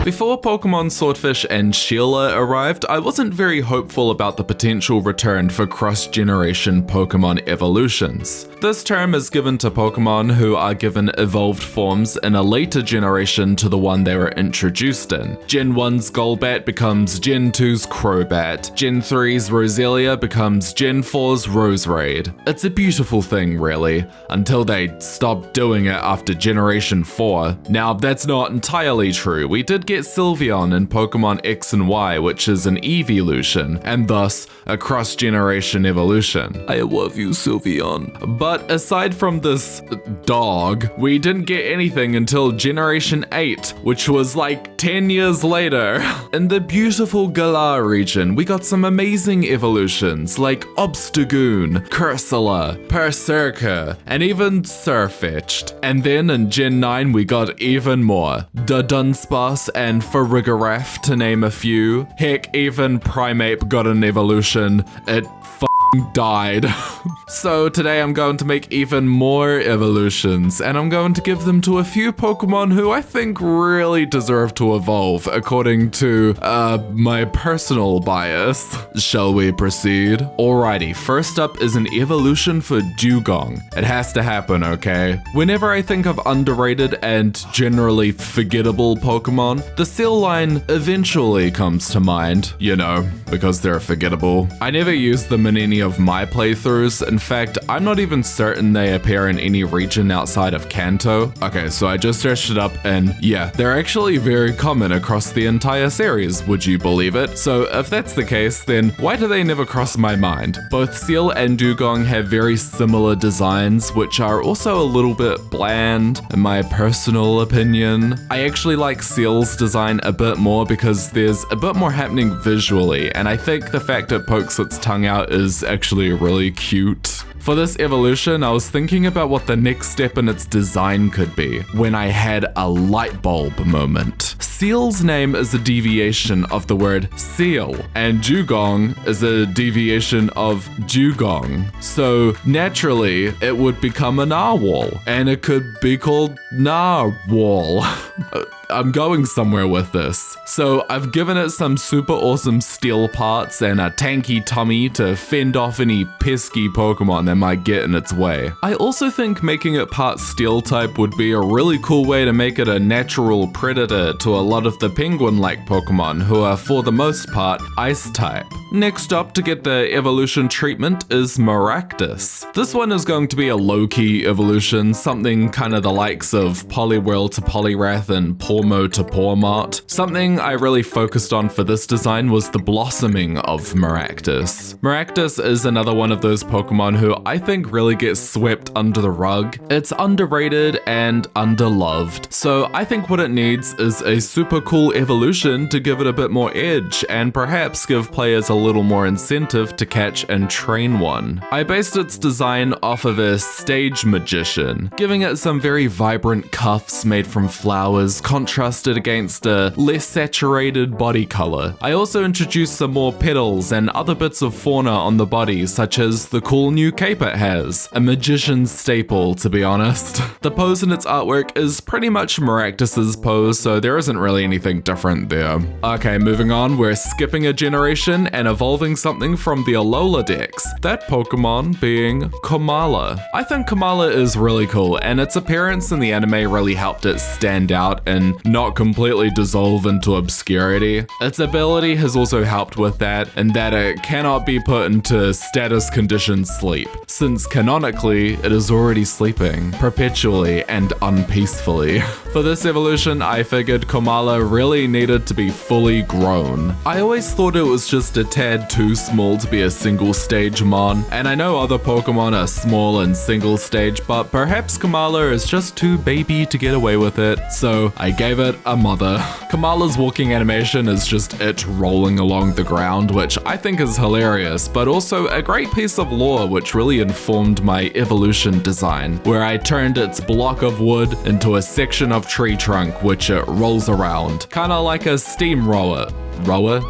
Before Pokemon Swordfish and Sheila arrived, I wasn't very hopeful about the potential return for cross-generation Pokemon evolutions. This term is given to Pokemon who are given evolved forms in a later generation to the one they were introduced in. Gen 1's Golbat becomes Gen 2's Crobat, Gen 3's Roselia becomes Gen 4's Roserade. It's a beautiful thing, really, until they stop doing it after Generation 4. Now, that's not entirely true. We did get Sylveon in Pokemon X and Y, which is an evolution, and thus a cross-generation evolution. I love you, Sylveon. But aside from this dog, we didn't get anything until Generation 8, which was like 10 years later. In the beautiful Galar region, we got some amazing evolutions like Obstagoon, Cursula, Berserker, and even Sirfetch'd. And then in Gen 9, we got even more. Dunsparce and Farigiraf, to name a few. Heck, even Primeape got an evolution. It died. So today I'm going to make even more evolutions, and I'm going to give them to a few Pokemon who I think really deserve to evolve according to my personal bias. Shall we proceed? Alrighty, first up is an evolution for Dugong. It has to happen, okay? Whenever I think of underrated and generally forgettable Pokemon, the Seal line eventually comes to mind, you know, because they're forgettable. I never use them in any of my playthroughs. In fact, I'm not even certain they appear in any region outside of Kanto. Okay, so I just searched it up and yeah, they're actually very common across the entire series, would you believe it? So if that's the case, then why do they never cross my mind? Both Seal and Dugong have very similar designs, which are also a little bit bland, in my personal opinion. I actually like Seal's design a bit more because there's a bit more happening visually, and I think the fact it pokes its tongue out is actually really cute. For this evolution, I was thinking about what the next step in its design could be, when I had a light bulb moment. Seal's name is a deviation of the word seal, and Dugong is a deviation of dugong. So naturally, it would become a narwhal, and it could be called Narwhal. I'm going somewhere with this. So I've given it some super awesome steel parts and a tanky tummy to fend off any pesky Pokemon that might get in its way. I also think making it part steel type would be a really cool way to make it a natural predator to a lot of the penguin-like Pokemon who are for the most part ice type. Next up to get the evolution treatment is Maractus. This one is going to be a low-key evolution, something kind of the likes of Poliwhirl to Poliwrath and Pormo to Pawmot. Something I really focused on for this design was the blossoming of Maractus. Maractus is another one of those Pokemon who I think really gets swept under the rug. It's underrated and underloved, so I think what it needs is a super cool evolution to give it a bit more edge and perhaps give players a little more incentive to catch and train one. I based its design off of a stage magician, giving it some very vibrant cuffs made from flowers contrasted against a less saturated body color. I also introduced some more petals and other bits of fauna on the body, such as the cool new cape it has, a magician's staple to be honest. The pose in its artwork is pretty much Maractus's pose, so there isn't really anything different there. Okay, moving on, we're skipping a generation and evolving something from the Alola Dex, that Pokemon being Komarola. I think Komarola is really cool, and its appearance in the anime really helped it stand out and not completely dissolve into obscurity. Its ability has also helped with that, in that it cannot be put into status condition sleep, since canonically it is already sleeping, perpetually and unpeacefully. For this evolution, I figured Komarola really needed to be fully grown. I always thought it was just a tad too small to be a single stage mon, and I know other Pokemon are small and single stage, but perhaps Komarola is just too baby to get away with it, so I gave it a mother. Komarola's walking animation is just it rolling along the ground, which I think is hilarious, but also a great piece of lore which really informed my evolution design, where I turned its block of wood into a section of tree trunk which it rolls around, kinda like a steamroller. Roller?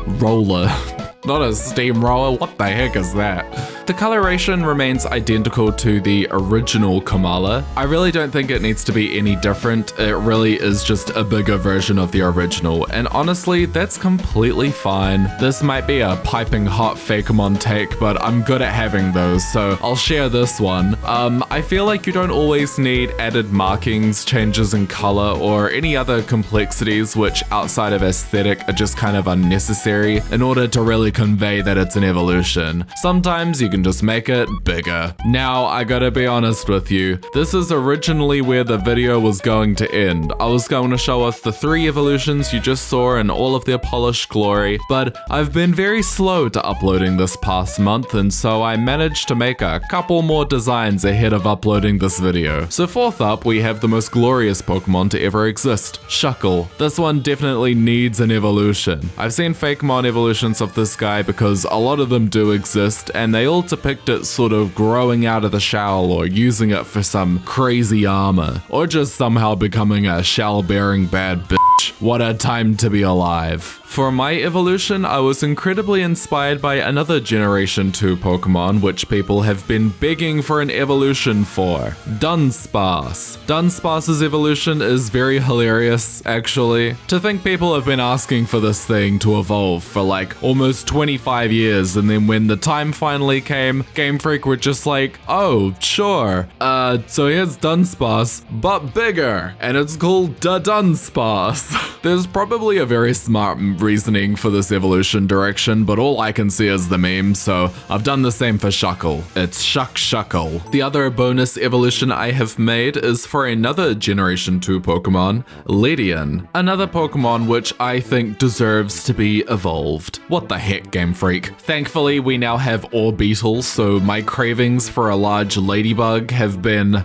Not a steamroller, what the heck is that? The coloration remains identical to the original Komarola. I really don't think it needs to be any different. It really is just a bigger version of the original, and honestly, that's completely fine. This might be a piping hot fakemon take, but I'm good at having those, so I'll share this one. I feel like you don't always need added markings, changes in color, or any other complexities which outside of aesthetic are just kind of unnecessary in order to really convey that it's an evolution. Sometimes you can just make it bigger. Now, I gotta be honest with you, this is originally where the video was going to end. I was going to show us the 3 evolutions you just saw in all of their polished glory, but I've been very slow to uploading this past month, and so I managed to make a couple more designs ahead of uploading this video. So fourth up, we have the most glorious Pokemon to ever exist, Shuckle. This one definitely needs an evolution. I've seen fakemon evolutions of this guy because a lot of them do exist, and they all depict it sort of growing out of the shell or using it for some crazy armor, or just somehow becoming a shell-bearing bad bitch. What a time to be alive. For my evolution, I was incredibly inspired by another Generation 2 Pokemon which people have been begging for an evolution for, Dunsparce. Dunsparce's evolution is very hilarious, actually. To think people have been asking for this thing to evolve for like almost 25 years, and then when the time finally came, Game Freak were just like, oh, sure. So here's Dunsparce, but bigger, and it's called Dunsparce. There's probably a very smart reasoning for this evolution direction, but all I can see is the meme, so I've done the same for Shuckle. It's Shuckle. The other bonus evolution I have made is for another Generation 2 Pokemon, Ledian. Another Pokemon which I think deserves to be evolved. What the heck, Game Freak? Thankfully, we now have Orbeetle, so my cravings for a large ladybug have been,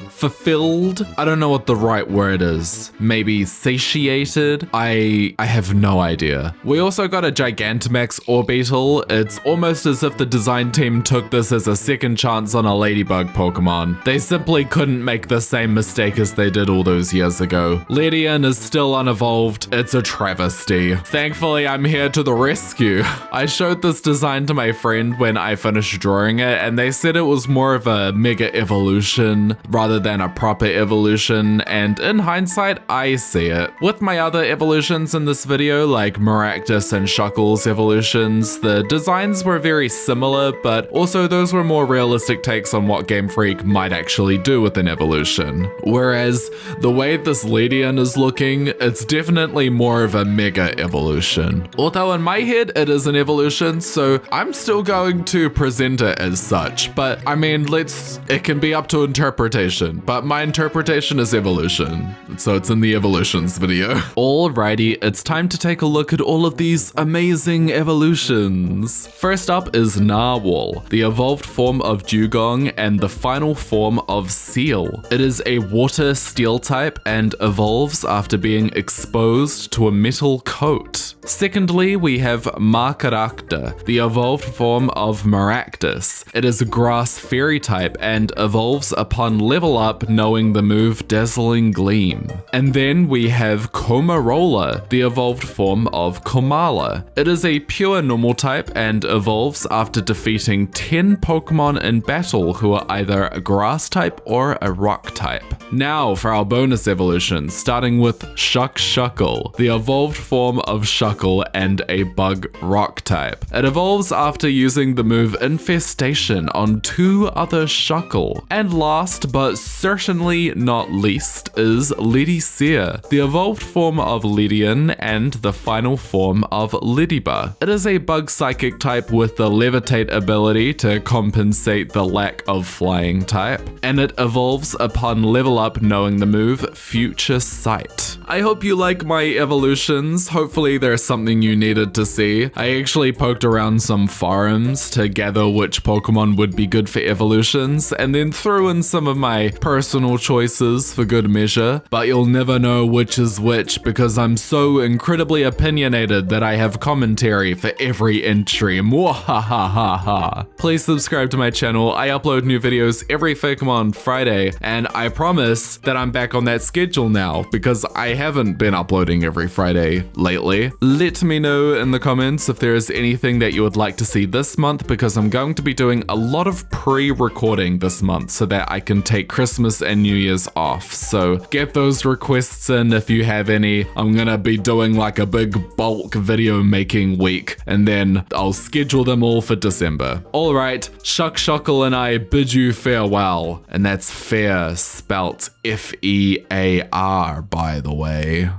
fulfilled? I don't know what the right word is. Maybe satiated? I have no idea. We also got a Gigantamax Orbeetle. It's almost as if the design team took this as a second chance on a ladybug Pokemon. They simply couldn't make the same mistake as they did all those years ago. Ledian is still unevolved. It's a travesty. Thankfully, I'm here to the rescue. I showed this design to my friend when I finished drawing it, and they said it was more of a mega evolution rather than a proper evolution, and in hindsight, I see it. With my other evolutions in this video, like Marcaracta and Shuckle's evolutions, the designs were very similar, but also those were more realistic takes on what Game Freak might actually do with an evolution. Whereas the way this Ledian is looking, it's definitely more of a mega evolution. Although in my head it is an evolution, so I'm still going to present it as such, but I mean, it can be up to interpretation, but my interpretation is evolution, so it's in the evolutions video. Alrighty, it's time to take a look at all of these amazing evolutions. First up is Narwhal, the evolved form of Dugong and the final form of Seal. It is a water steel type and evolves after being exposed to a metal coat. Secondly, we have Marcaracta, the evolved form of Maractus. It is a grass fairy type and evolves upon level up knowing the move Dazzling Gleam. And then we have Komarola, the evolved form of Komarola. It is a pure normal type and evolves after defeating 10 Pokemon in battle who are either a grass type or a rock type. Now for our bonus evolutions, starting with Shuckle, the evolved form of Shuckle and a bug rock type. It evolves after using the move Infestation on 2 other Shuckle. And last but certainly not least is Ledicea, the evolved form of Ledian and the final form of Ledybug. It is a bug psychic type with the levitate ability to compensate the lack of flying type, and it evolves upon level up knowing the move Future Sight. I hope you like my evolutions. Hopefully there's something you needed to see. I actually poked around some forums to gather which Pokemon would be good for evolutions, and then threw in some of my personal choices for good measure, but you'll never know which is which because I'm so incredibly opinionated that I have commentary for every entry. Mwahahaha. Please subscribe to my channel. I upload new videos every Fakemon Friday, and I promise that I'm back on that schedule now because I haven't been uploading every Friday lately. Let me know in the comments if there is anything that you would like to see this month, because I'm going to be doing a lot of pre-recording this month so that I can take Christmas and New Year's off. So get those requests in if you have any. I'm gonna be doing like a big bulk video making week, and then I'll schedule them all for December. Alright, Shuckle and I bid you farewell, and that's fair spelt F-E-A-R, by the way.